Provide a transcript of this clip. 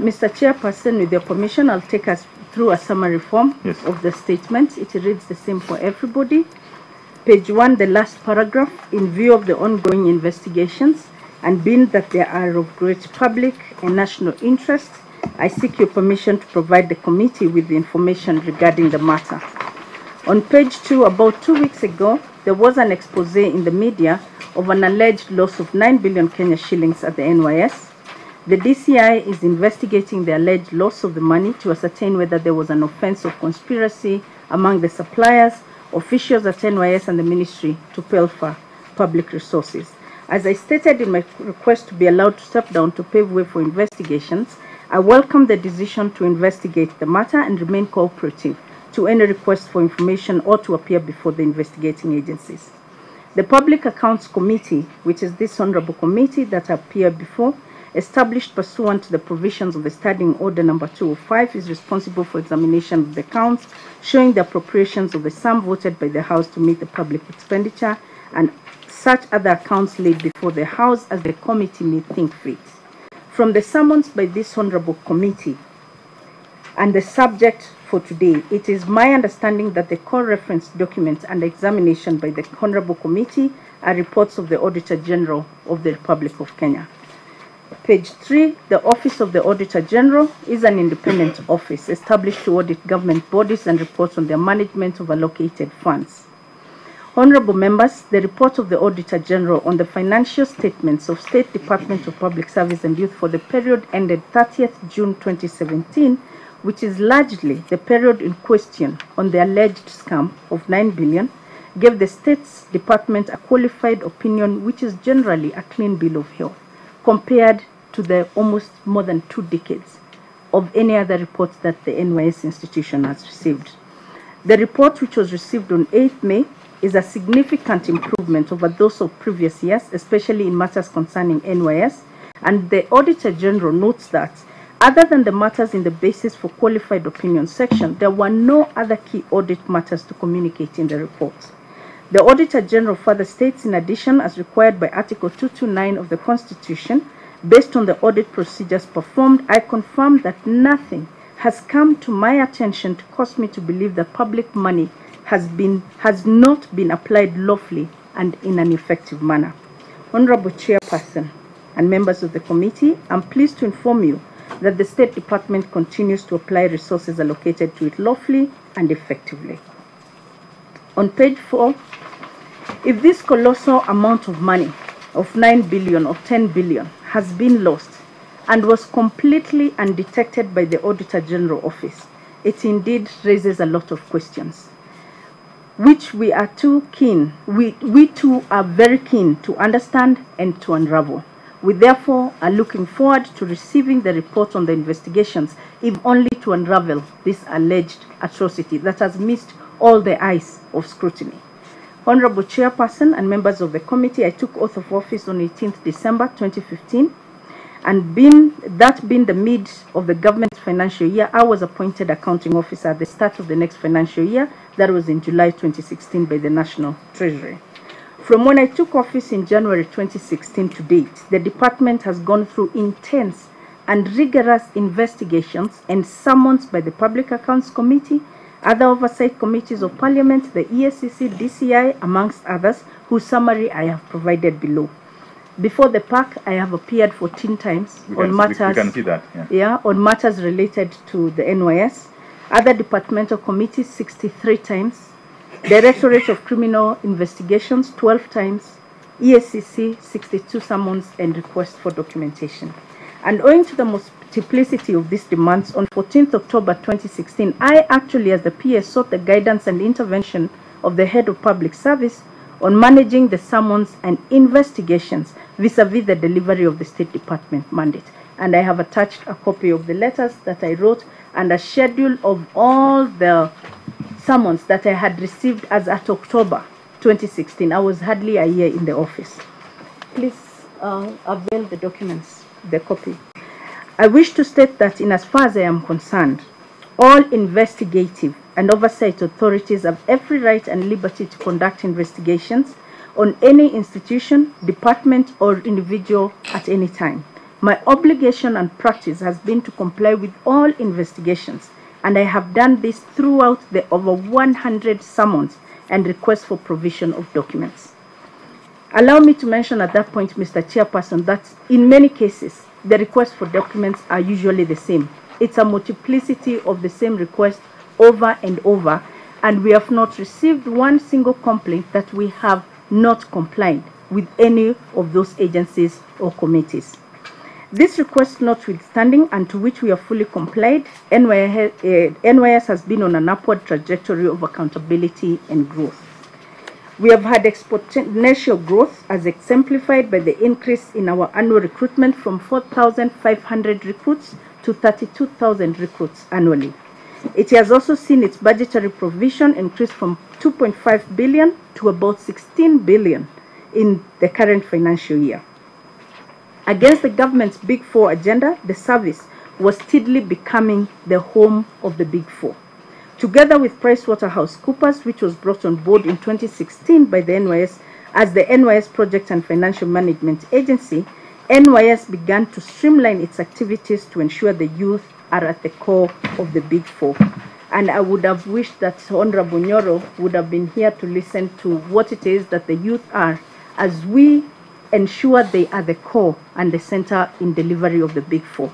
Mr. Chairperson, with your permission, I'll take us through a summary form of the statement. It reads the same for everybody. Page 1, the last paragraph, in view of the ongoing investigations and being that they are of great public and national interest, I seek your permission to provide the committee with the information regarding the matter. On page 2, about 2 weeks ago, there was an expose in the media of an alleged loss of 9 billion Kenya shillings at the NYS. The DCI is investigating the alleged loss of the money to ascertain whether there was an offense of conspiracy among the suppliers, officials at NYS and the ministry to pilfer public resources. As I stated in my request to be allowed to step down to pave way for investigations, I welcome the decision to investigate the matter and remain cooperative to any request for information or to appear before the investigating agencies. The Public Accounts Committee, which is this honorable committee that I appear before, established pursuant to the provisions of the Standing Order number 205, is responsible for examination of the accounts, showing the appropriations of the sum voted by the House to meet the public expenditure, and such other accounts laid before the House as the committee may think fit. From the summons by this honorable committee and the subject for today, it is my understanding that the core reference documents and examination by the honorable committee are reports of the Auditor General of the Republic of Kenya. Page 3, the Office of the Auditor General is an independent office established to audit government bodies and report on their management of allocated funds. Honorable members, the report of the Auditor General on the financial statements of State Department of Public Service and Youth for the period ended 30th June 2017, which is largely the period in question on the alleged scam of 9 billion, gave the State's Department a qualified opinion which is generally a clean bill of health, compared to the almost more than 2 decades of any other reports that the NYS institution has received. The report, which was received on 8th May, is a significant improvement over those of previous years, especially in matters concerning NYS, and the Auditor General notes that, other than the matters in the basis for qualified opinion section, there were no other key audit matters to communicate in the report. The Auditor General further states, in addition, as required by Article 229 of the Constitution, based on the audit procedures performed, I confirm that nothing has come to my attention to cause me to believe that public money has not been applied lawfully and in an effective manner. Honorable Chairperson and members of the committee, I'm pleased to inform you that the State Department continues to apply resources allocated to it lawfully and effectively. On page 4, if this colossal amount of money of 9 billion or 10 billion has been lost and was completely undetected by the Auditor General Office, it indeed raises a lot of questions, which we are too keen, we too are very keen to understand and to unravel. We therefore are looking forward to receiving the report on the investigations, if only to unravel this alleged atrocity that has missed all the eyes of scrutiny. Honorable Chairperson and members of the committee, I took oath of office on 18th December 2015, and being the mid of the government financial year, I was appointed accounting officer at the start of the next financial year, that was in July 2016 by the National Treasury. From when I took office in January 2016 to date, the department has gone through intense and rigorous investigations and summons by the Public Accounts Committee, other oversight committees of Parliament, the ESCC, DCI, amongst others, whose summary I have provided below. Before the PAC, I have appeared 14 times on matters. We can see that, on matters related to the NYS. Other departmental committees, 63 times. Directorate of Criminal Investigations, 12 times. ESCC, 62 summons and requests for documentation. And owing to the multiplicity of these demands, on 14th October 2016, I actually, as the PS, sought the guidance and intervention of the Head of Public Service on managing the summons and investigations vis-a-vis the delivery of the State Department mandate. And I have attached a copy of the letters that I wrote and a schedule of all the summons that I had received as at October 2016. I was hardly a year in the office. Please avail the documents, the copy. I wish to state that in as far as I am concerned, all investigative and oversight authorities have every right and liberty to conduct investigations on any institution, department, or individual at any time. My obligation and practice has been to comply with all investigations, and I have done this throughout the over 100 summons and requests for provision of documents. Allow me to mention at that point, Mr. Chairperson, that in many cases, the requests for documents are usually the same. It's a multiplicity of the same request over and over, and we have not received one single complaint that we have not complied with any of those agencies or committees. This request notwithstanding, and to which we have fully complied, NYS has been on an upward trajectory of accountability and growth. We have had exponential growth as exemplified by the increase in our annual recruitment from 4,500 recruits to 32,000 recruits annually. It has also seen its budgetary provision increase from 2.5 billion to about 16 billion in the current financial year. Against the government's Big Four agenda, the service was steadily becoming the home of the Big Four. Together with PricewaterhouseCoopers, which was brought on board in 2016 by the NYS as the NYS Project and Financial Management Agency, NYS began to streamline its activities to ensure the youth are at the core of the Big Four. And I would have wished that Honorable Nyoro would have been here to listen to what it is that the youth are, as we ensure they are the core and the center in delivery of the Big Four.